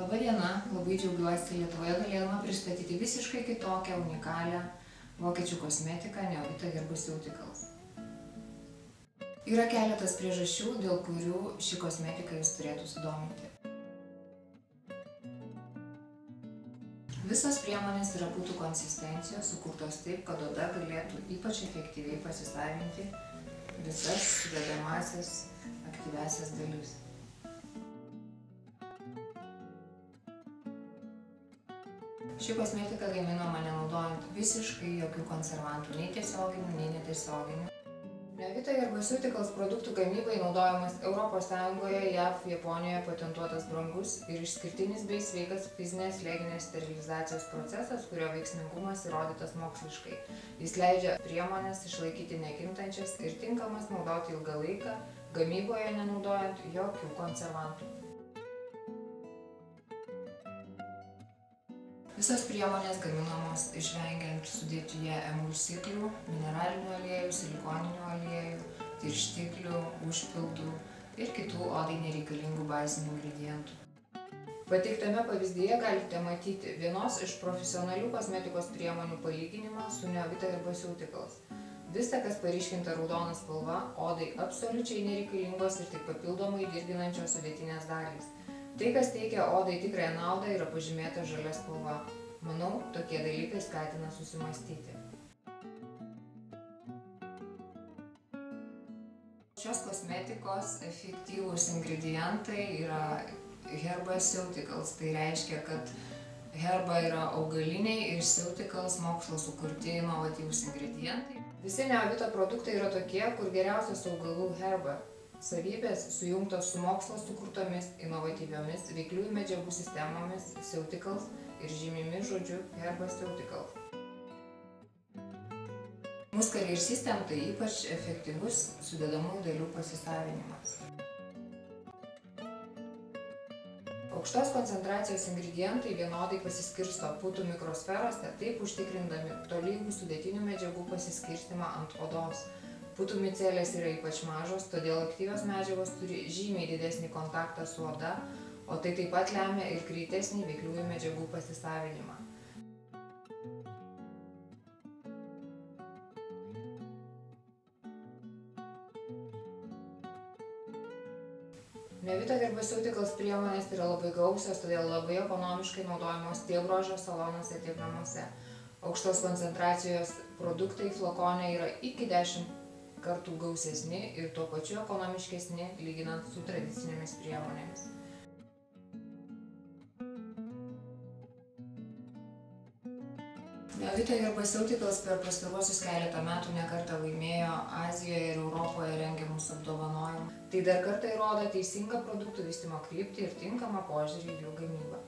Labą dieną, labai džiaugiuosi Lietuvoje galėdama pristatyti visiškai kitokią, unikalią vokiečių kosmetiką Neovita Herbaceuticals. Yra keletas priežasčių, dėl kurių ši kosmetika jūs turėtų sudominti. Visos priemonės yra putų konsistencijos, sukurtos taip, kad oda galėtų ypač efektyviai pasisavinti visas sudedamąsias aktyviąsias dalis. Ši kosmetika gaminama nenaudojant visiškai jokių konservantų, nei tiesioginių, nei netiesioginių. Neovita Herbaceuticals produktų gamybai naudojamas ES, JAV, Japonijoje patentuotas brangus ir išskirtinis bei sveikas fizinės slėginės sterilizacijos procesas, kurio veiksmingumas įrodytas moksliškai. Jis leidžia priemones išlaikyti nekintančias ir tinkamas naudoti ilgą laiką, gamyboje nenaudojant jokių konservantų. Visos priemonės gaminamos išvengiant sudėtyje emulsiklių, mineralinių aliejų, silikoninių aliejų, tirštiklių, užpildų ir kitų odai nereikalingų bazinių ingredientų. Pateiktame pavyzdyje galite matyti vienos iš profesionalių kosmetikos priemonių palyginimą su Neovita Herbaceuticals. Visa, kas paryškinta raudona spalva, odai absoliučiai nereikalingos ir tik papildomai dirginančios sudėtinės dalys. Tai, kas teikia odai tikrąją naudą, yra pažymėta žalia spalva. Manau, tokie dalykai skatina susimąstyti. Šios kosmetikos efektyvūs ingredientai yra Herbaceuticals. Tai reiškia, kad herba yra augaliniai ir Ceuticals mokslo sukurti inovatyvūs ingredientai. Visi Neovita produktai yra tokie, kur geriausias augalų herba savybės sujungtos su mokslo sukurtomis inovatyviomis veikliųjų medžiagų sistemomis Ceuticals ir žymimi žodžiu Herbaceuticals. Muskarė ir System tai ypač efektyvus sudedamųjų dalių pasisavinimas. Aukštos koncentracijos ingredientai vienodai pasiskirsto putų mikrosferose, taip užtikrindami tolygų sudėtinių medžiagų pasiskirstimą ant odos. Putų micelės yra ypač mažos, todėl aktyvios medžiagos turi žymiai didesnį kontaktą su oda, o tai taip pat lemia ir greitesnį veikliųjų medžiagų pasisavinimą. Neovita Herbaceuticals priemonės yra labai gausios, todėl labai ekonomiškai naudojamos tiek grožio salonuose, tiek namuose. Aukštos koncentracijos produktai flakone yra iki 10 kartų gausesni ir tuo pačiu ekonomiškesni, lyginant su tradicinėmis priemonėmis. Neovita Herbaceuticals per pastaruosius keletą metų ne kartą laimėjo Azijoje ir Europoje rengiamus apdovanojimus. Tai dar kartą įrodo teisingą produktų vystymo kryptį ir tinkamą požiūrį į jų gamybą.